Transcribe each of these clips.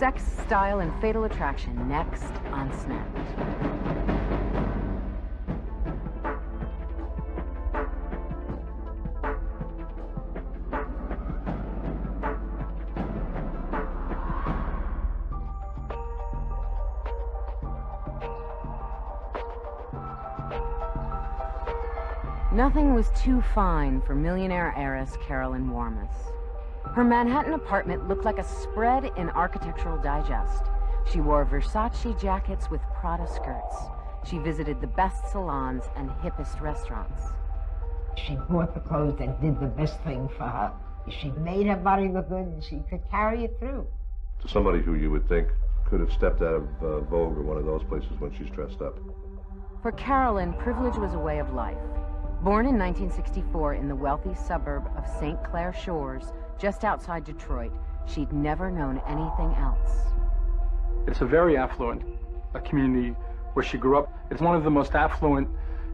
Sex, Style, and Fatal Attraction next on Snapped. Nothing was too fine for millionaire heiress Carolyn Warmus. Her Manhattan apartment looked like a spread in Architectural Digest. She wore Versace jackets with Prada skirts. She visited the best salons and hippest restaurants. She bought the clothes and did the best thing for her. She made her body look good and she could carry it through. Somebody who you would think could have stepped out of Vogue or one of those places when she's dressed up. For Carolyn, privilege was a way of life. Born in 1964 in the wealthy suburb of St. Clair Shores, just outside Detroit, she'd never known anything else. It's a very affluent community where she grew up. It's one of the most affluent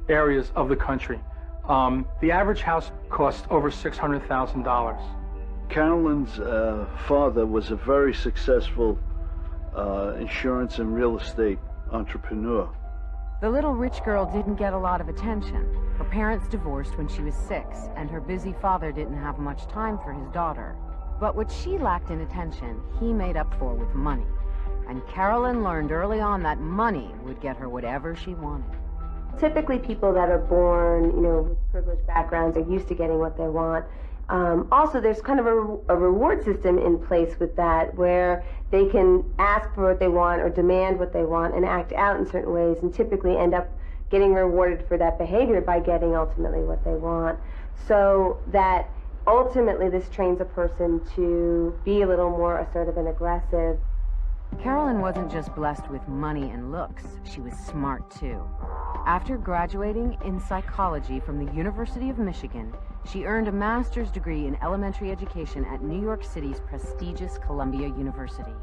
areas of the country. The average house costs over $600,000. Carolyn's father was a very successful insurance and real estate entrepreneur. The little rich girl didn't get a lot of attention. Her parents divorced when she was 6, and her busy father didn't have much time for his daughter. But what she lacked in attention, he made up for with money. And Carolyn learned early on that money would get her whatever she wanted. Typically people that are born, with privileged backgrounds are used to getting what they want. Also, there's kind of a reward system in place with that, where they can ask for what they want or demand what they want and act out in certain ways and typically end up getting rewarded for that behavior by getting ultimately what they want. So that ultimately this trains a person to be a little more assertive and aggressive. Carolyn wasn't just blessed with money and looks, she was smart too. After graduating in psychology from the University of Michigan, she earned a master's degree in elementary education at New York City's prestigious Columbia University.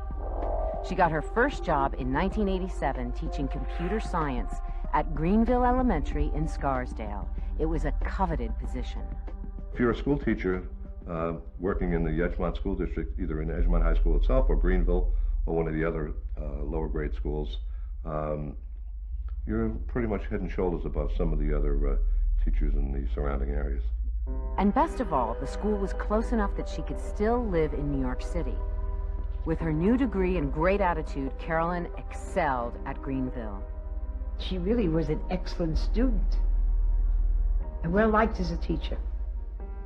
She got her first job in 1987 teaching computer science at Greenville Elementary in Scarsdale. It was a coveted position. If you're a school teacher working in the Edgemont School District, either in Edgemont High School itself or Greenville or one of the other lower grade schools, you're pretty much head and shoulders above some of the other teachers in the surrounding areas. And best of all, the school was close enough that she could still live in New York City. With her new degree and great attitude, Carolyn excelled at Greenville. She really was an excellent student and well liked as a teacher.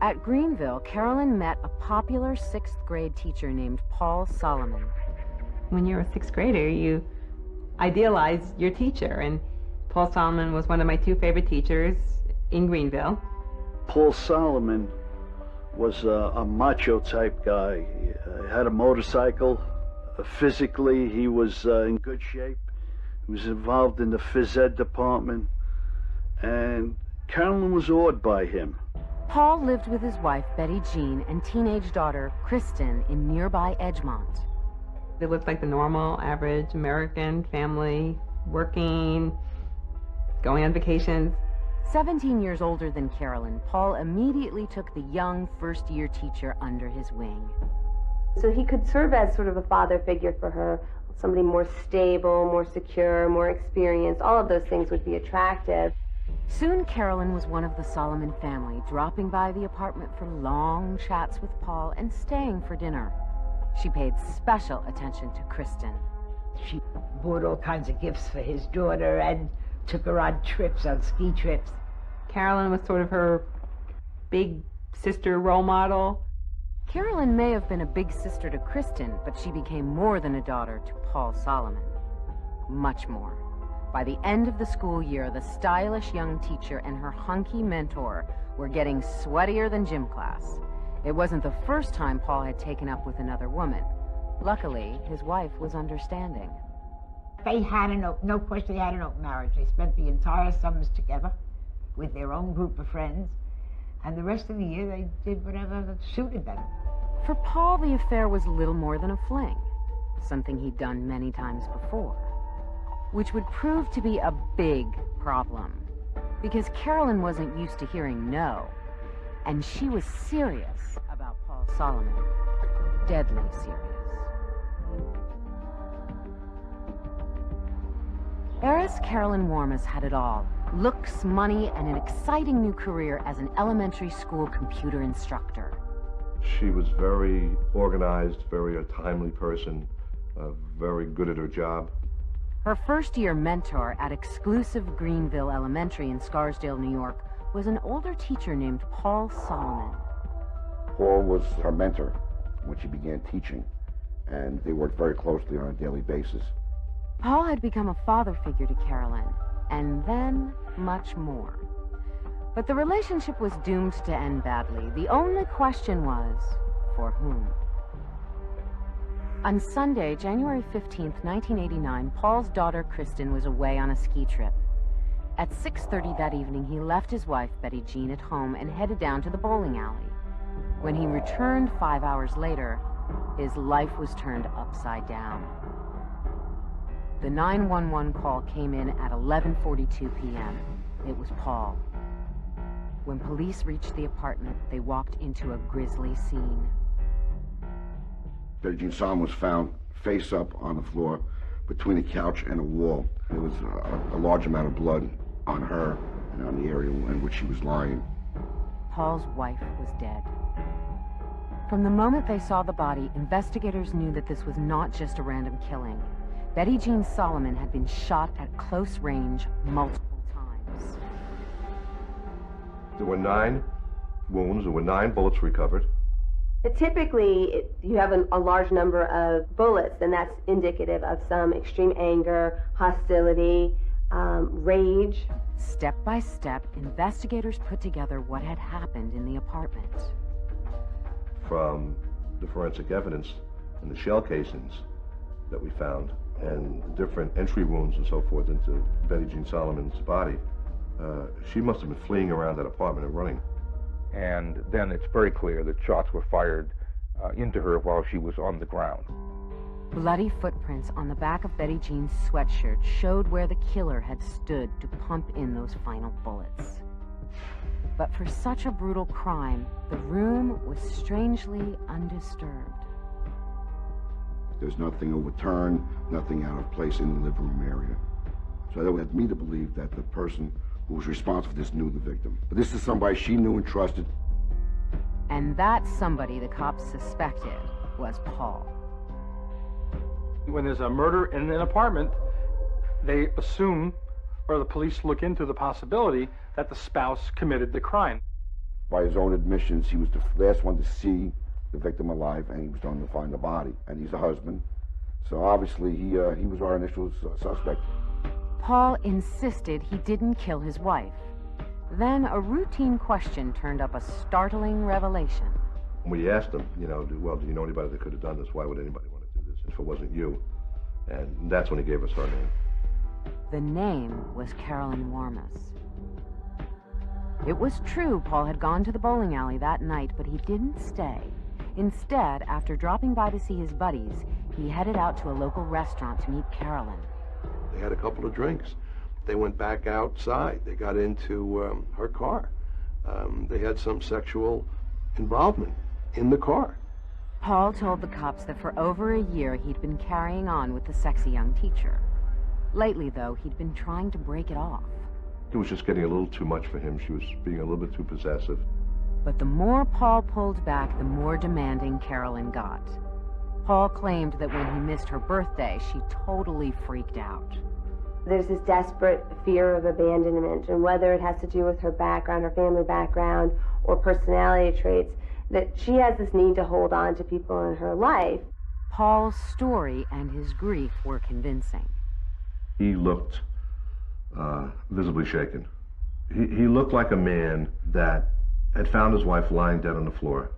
At Greenville, Carolyn met a popular 6th grade teacher named Paul Solomon. When you're a 6th grader, you idealize your teacher, and Paul Solomon was one of my 2 favorite teachers in Greenville. Paul Solomon was a macho type guy. He had a motorcycle. Physically, he was in good shape. He was involved in the phys ed department, and Carolyn was awed by him. Paul lived with his wife, Betty Jean, and teenage daughter, Kristen, in nearby Edgemont. They looked like the normal, average American family, working, going on vacations. 17 years older than Carolyn, Paul immediately took the young first-year teacher under his wing. So he could serve as sort of a father figure for her, somebody more stable, more secure, more experienced. All of those things would be attractive. Soon Carolyn was one of the Solomon family, dropping by the apartment for long chats with Paul and staying for dinner. She paid special attention to Kristen. She bought all kinds of gifts for his daughter and took her on trips, on ski trips. Carolyn was sort of her big sister role model. Carolyn may have been a big sister to Kristen, but she became more than a daughter to Paul Solomon. Much more. By the end of the school year, the stylish young teacher and her hunky mentor were getting sweatier than gym class. It wasn't the first time Paul had taken up with another woman. Luckily, his wife was understanding. They had no question, they had an open marriage. They spent the entire summers together with their own group of friends, and the rest of the year they did whatever suited them. For Paul, the affair was little more than a fling, something he'd done many times before, which would prove to be a big problem, because Carolyn wasn't used to hearing no, and she was serious about Paul Solomon, deadly serious. Heiress Carolyn Warmus had it all: looks, money, and an exciting new career as an elementary school computer instructor. She was very organized, very a timely person, very good at her job. Her first-year mentor at exclusive Greenville Elementary in Scarsdale, New York, was an older teacher named Paul Solomon. Paul was her mentor when she began teaching, and they worked very closely on a daily basis. Paul had become a father figure to Carolyn, and then much more. But the relationship was doomed to end badly. The only question was, for whom? On Sunday, January 15th, 1989, Paul's daughter Kristen was away on a ski trip. At 6:30 that evening, he left his wife, Betty Jean, at home and headed down to the bowling alley. When he returned 5 hours later, his life was turned upside down. The 911 call came in at 11:42 p.m. It was Paul. When police reached the apartment, they walked into a grisly scene. Betty Jean Solomon was found face up on the floor between a couch and a wall. There was a large amount of blood on her and on the area in which she was lying. Paul's wife was dead. From the moment they saw the body, investigators knew that this was not just a random killing. Betty Jean Solomon had been shot at close range multiple times. There were 9 wounds, there were 9 bullets recovered. But typically, you have a large number of bullets, and that's indicative of some extreme anger, hostility, rage. Step by step, investigators put together what had happened in the apartment. From the forensic evidence and the shell casings that we found, and different entry wounds and so forth into Betty Jean Solomon's body, she must have been fleeing around that apartment and running. And then it's very clear that shots were fired into her while she was on the ground. Bloody footprints on the back of Betty Jean's sweatshirt showed where the killer had stood to pump in those final bullets. But for such a brutal crime, the room was strangely undisturbed. There's nothing overturned, nothing out of place in the living room area. So that led me to believe that the person who was responsible for this knew the victim. But this is somebody she knew and trusted. And that somebody the cops suspected was Paul. When there's a murder in an apartment, they assume, or the police look into the possibility, that the spouse committed the crime. By his own admissions, he was the last one to see the victim alive, and he was the one to find the body. And he's a husband, so obviously he was our initial suspect. Paul insisted he didn't kill his wife. Then a routine question turned up a startling revelation. We asked him, do you know anybody that could have done this? Why would anybody want to do this if it wasn't you? And that's when he gave us her name. The name was Carolyn Warmus. It was true Paul had gone to the bowling alley that night, but he didn't stay. Instead, after dropping by to see his buddies, he headed out to a local restaurant to meet Carolyn. They had a couple of drinks. They went back outside. They got into her car. They had some sexual involvement in the car. Paul told the cops that for over a year he'd been carrying on with the sexy young teacher. Lately, though, he'd been trying to break it off. It was just getting a little too much for him. She was being a little bit too possessive. But the more Paul pulled back, the more demanding Carolyn got. Paul claimed that when he missed her birthday, she totally freaked out. There's this desperate fear of abandonment, and whether it has to do with her background, her family background, or personality traits, that she has this need to hold on to people in her life. Paul's story and his grief were convincing. He looked visibly shaken. He looked like a man that had found his wife lying dead on the floor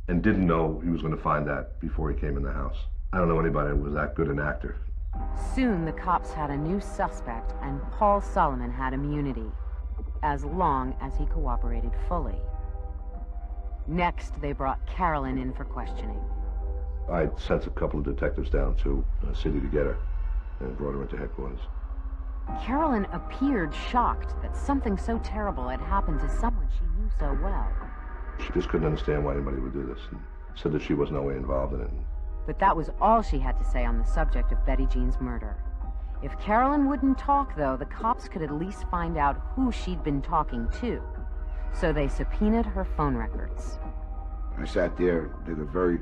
and didn't know he was going to find that before he came in the house. I don't know anybody that was that good an actor. Soon the cops had a new suspect, and Paul Solomon had immunity, as long as he cooperated fully. Next, they brought Carolyn in for questioning. I sent a couple of detectives down to the city to get her and brought her into headquarters. Carolyn appeared shocked that something so terrible had happened to someone she knew so well. She just couldn't understand why anybody would do this, and said that she was no way involved in it. But that was all she had to say on the subject of Betty Jean's murder. If Carolyn wouldn't talk, though, the cops could at least find out who she'd been talking to. So they subpoenaed her phone records. I sat there, did a very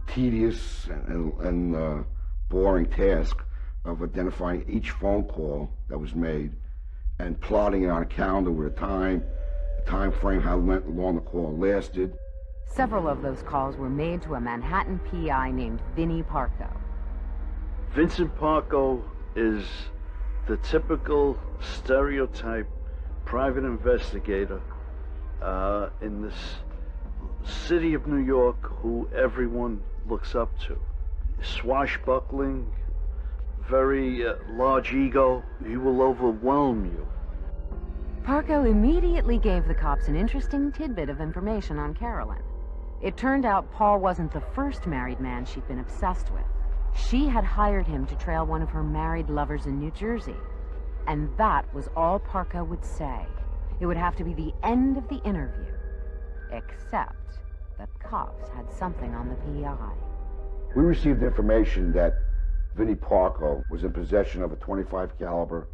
tedious and boring task of identifying each phone call that was made and plotting it on a calendar with the time frame, how long the call lasted. Several of those calls were made to a Manhattan PI named Vinnie Parco. Vincent Parco is the typical stereotype private investigator in this city of New York who everyone looks up to. Swashbuckling, very large ego. He will overwhelm you. Parco immediately gave the cops an interesting tidbit of information on Carolyn. It turned out Paul wasn't the first married man she'd been obsessed with. She had hired him to trail one of her married lovers in New Jersey. And that was all Parco would say. It would have to be the end of the interview. Except the cops had something on the PI. We received information that Vinnie Parco was in possession of a .25 caliber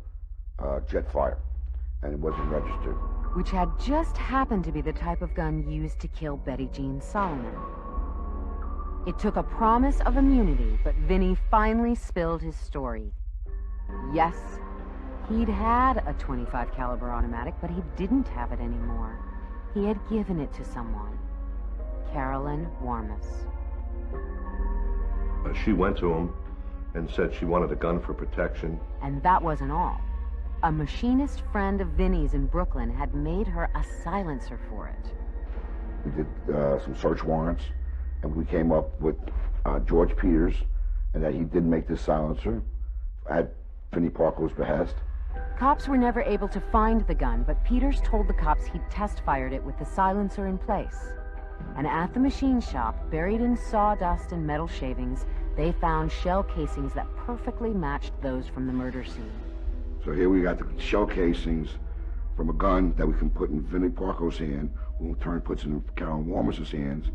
Jetfire, and it wasn't registered. Which had just happened to be the type of gun used to kill Betty Jean Solomon. It took a promise of immunity, but Vinnie finally spilled his story. Yes, he'd had a .25 caliber automatic, but he didn't have it anymore. He had given it to someone. Carolyn Warmus. She went to him and said she wanted a gun for protection. And that wasn't all. A machinist friend of Vinnie's in Brooklyn had made her a silencer for it. We did some search warrants, and we came up with George Peters, and that he did make this silencer at Vinnie Parco's behest. Cops were never able to find the gun, but Peters told the cops he'd test-fired it with the silencer in place. And at the machine shop, buried in sawdust and metal shavings, they found shell casings that perfectly matched those from the murder scene. So here we got the shell casings from a gun that we can put in Vinnie Parco's hand, who in turn puts it in Carolyn Warmus's hands.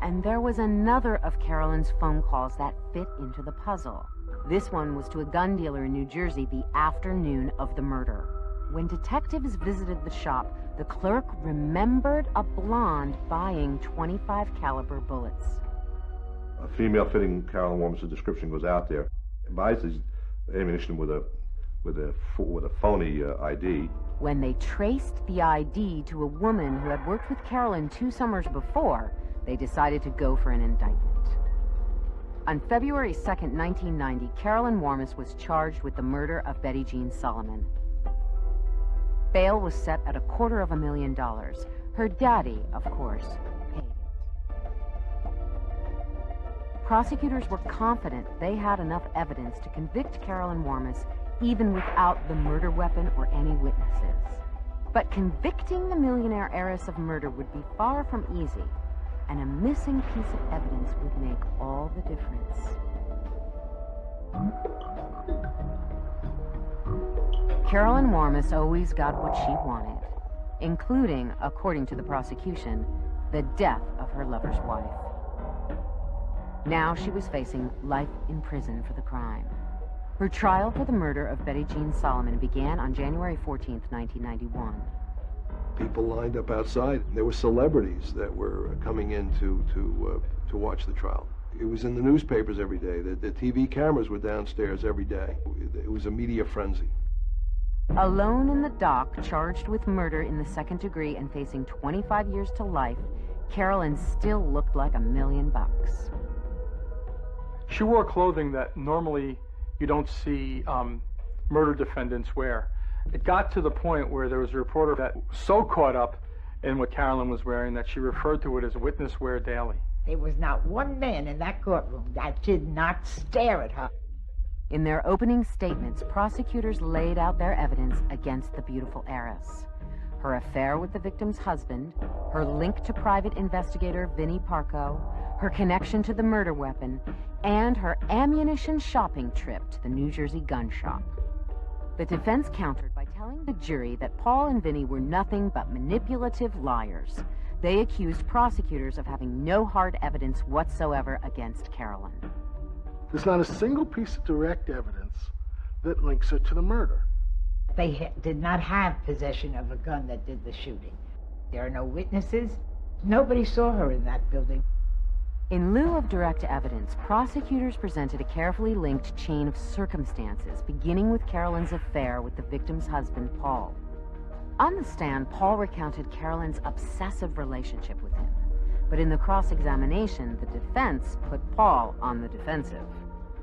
And there was another of Carolyn's phone calls that fit into the puzzle. This one was to a gun dealer in New Jersey the afternoon of the murder. When detectives visited the shop, the clerk remembered a blonde buying .25 caliber bullets. A female fitting Carolyn Warmus' description goes out there, buys his ammunition with a phony ID. When they traced the ID to a woman who had worked with Carolyn 2 summers before, they decided to go for an indictment. On February 2nd, 1990, Carolyn Warmus was charged with the murder of Betty Jean Solomon. Bail was set at $250,000. Her daddy, of course, paid it. Prosecutors were confident they had enough evidence to convict Carolyn Warmus even without the murder weapon or any witnesses. But convicting the millionaire heiress of murder would be far from easy, and a missing piece of evidence would make all the difference. Carolyn Warmus always got what she wanted, including, according to the prosecution, the death of her lover's wife. Now she was facing life in prison for the crime. Her trial for the murder of Betty Jean Solomon began on January 14th, 1991. People lined up outside. There were celebrities that were coming in to watch the trial. It was in the newspapers every day. The TV cameras were downstairs every day. It was a media frenzy. Alone in the dock, charged with murder in the second degree and facing 25 years to life, Carolyn still looked like $1 million. She wore clothing that normally you don't see murder defendants wear. It got to the point where there was a reporter that was so caught up in what Carolyn was wearing that she referred to it as witness wear daily. There was not one man in that courtroom that did not stare at her. In their opening statements, prosecutors laid out their evidence against the beautiful heiress. Her affair with the victim's husband, her link to private investigator Vinnie Parco, her connection to the murder weapon, and her ammunition shopping trip to the New Jersey gun shop. The defense countered by telling the jury that Paul and Vinnie were nothing but manipulative liars. They accused prosecutors of having no hard evidence whatsoever against Carolyn. There's not a single piece of direct evidence that links her to the murder. They did not have possession of a gun that did the shooting. There are no witnesses. Nobody saw her in that building. In lieu of direct evidence, prosecutors presented a carefully linked chain of circumstances, beginning with Carolyn's affair with the victim's husband, Paul. On the stand, Paul recounted Carolyn's obsessive relationship with him. But in the cross-examination, the defense put Paul on the defensive.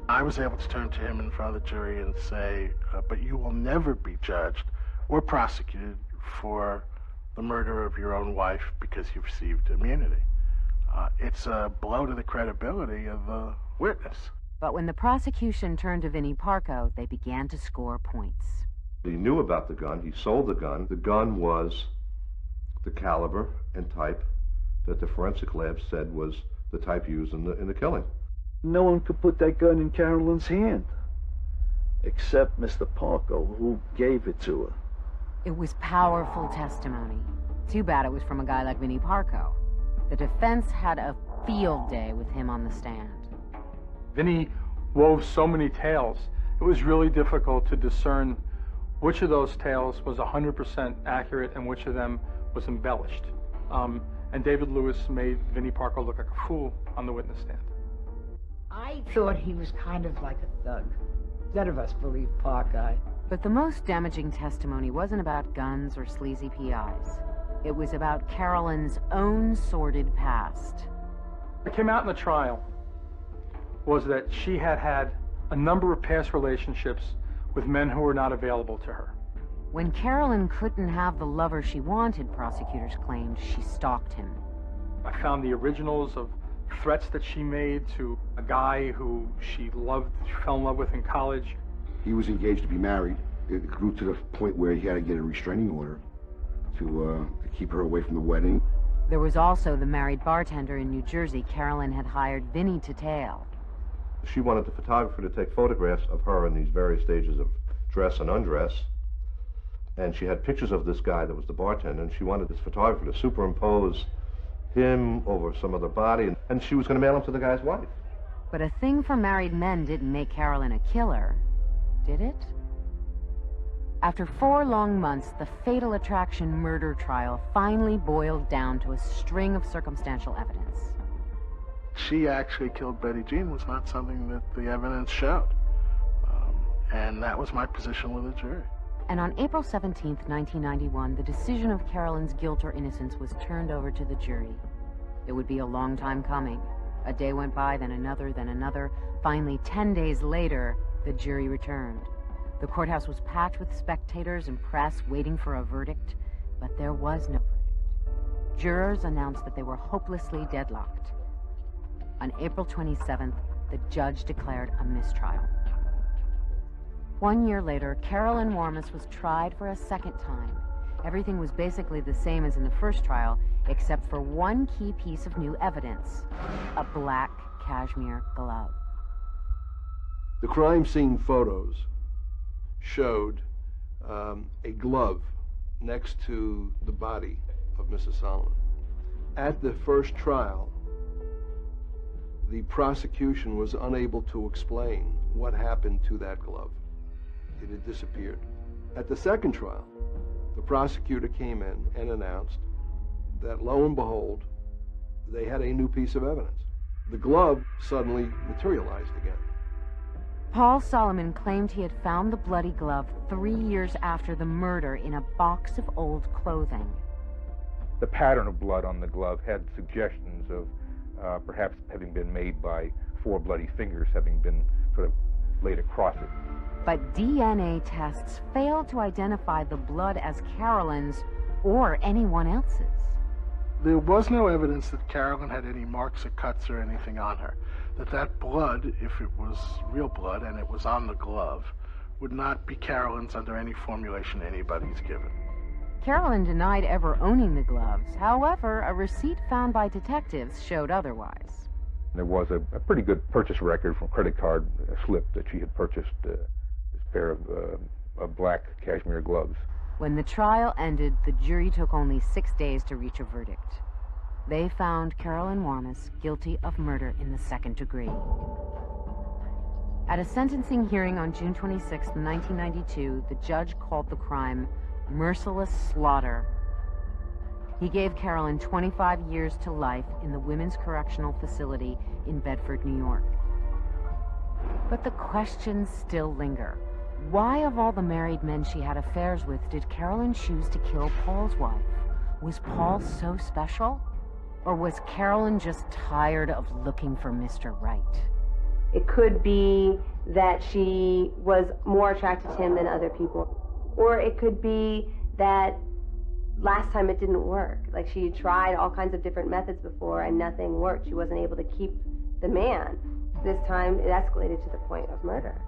I was able to turn to him in front of the jury and say, but you will never be judged or prosecuted for the murder of your own wife because you've received immunity. It's a blow to the credibility of the witness. But when the prosecution turned to Vinnie Parco, they began to score points. He knew about the gun. He sold the gun. The gun was the caliber and type that the forensic lab said was the type used in the killing. No one could put that gun in Carolyn's hand, except Mr. Parco, who gave it to her. It was powerful testimony. Too bad it was from a guy like Vinnie Parco. The defense had a field day with him on the stand. Vinnie wove so many tales, it was really difficult to discern which of those tales was 100% accurate and which of them was embellished. And David Lewis made Vinnie Parco look like a fool on the witness stand. I thought he was kind of like a thug. None of us believed Parco. But the most damaging testimony wasn't about guns or sleazy PIs. It was about Carolyn's own sordid past. What came out in the trial was that she had had a number of past relationships with men who were not available to her. When Carolyn couldn't have the lover she wanted, prosecutors claimed, she stalked him. I found the originals of threats that she made to a guy who she fell in love with in college. He was engaged to be married. It grew to the point where he had to get a restraining order to keep her away from the wedding. There was also the married bartender in New Jersey Carolyn had hired Vinnie to tail. She wanted the photographer to take photographs of her in these various stages of dress and undress. And she had pictures of this guy that was the bartender, and she wanted this photographer to superimpose him over some other body, and she was going to mail him to the guy's wife. But a thing for married men didn't make Carolyn a killer, did it? After 4 long months, the Fatal Attraction murder trial finally boiled down to a string of circumstantial evidence. She actually killed Betty Jean was not something that the evidence showed. And that was my position with the jury. And on April 17th, 1991, the decision of Carolyn's guilt or innocence was turned over to the jury. It would be a long time coming. A day went by, then another, then another. Finally, 10 days later, the jury returned. The courthouse was packed with spectators and press waiting for a verdict, but there was no verdict. Jurors announced that they were hopelessly deadlocked. On April 27th, the judge declared a mistrial. 1 year later, Carolyn Warmus was tried for a second time. Everything was basically the same as in the first trial, except for one key piece of new evidence: a black cashmere glove. The crime scene photos showed a glove next to the body of Mrs. Solomon. At the first trial, the prosecution was unable to explain what happened to that glove. It had disappeared. At the second trial, the prosecutor came in and announced that, lo and behold, they had a new piece of evidence. The glove suddenly materialized again. Paul Solomon claimed he had found the bloody glove 3 years after the murder in a box of old clothing. The pattern of blood on the glove had suggestions of perhaps having been made by 4 bloody fingers having been sort of laid across it. But DNA tests failed to identify the blood as Carolyn's or anyone else's. There was no evidence that Carolyn had any marks or cuts or anything on her. That blood, if it was real blood and it was on the glove, would not be Carolyn's under any formulation anybody's given. Carolyn denied ever owning the gloves. However, a receipt found by detectives showed otherwise. There was a pretty good purchase record from credit card slip that she had purchased this pair of black cashmere gloves. When the trial ended, the jury took only 6 days to reach a verdict. They found Carolyn Warmus guilty of murder in the second degree. At a sentencing hearing on June 26, 1992, the judge called the crime merciless slaughter. He gave Carolyn 25 years to life in the Women's Correctional Facility in Bedford, New York. But the questions still linger. Why, of all the married men she had affairs with, did Carolyn choose to kill Paul's wife? Was Paul so special? Or was Carolyn just tired of looking for Mr. Right? It could be that she was more attracted to him than other people. Or it could be that last time it didn't work. Like, she tried all kinds of different methods before and nothing worked. She wasn't able to keep the man. This time it escalated to the point of murder.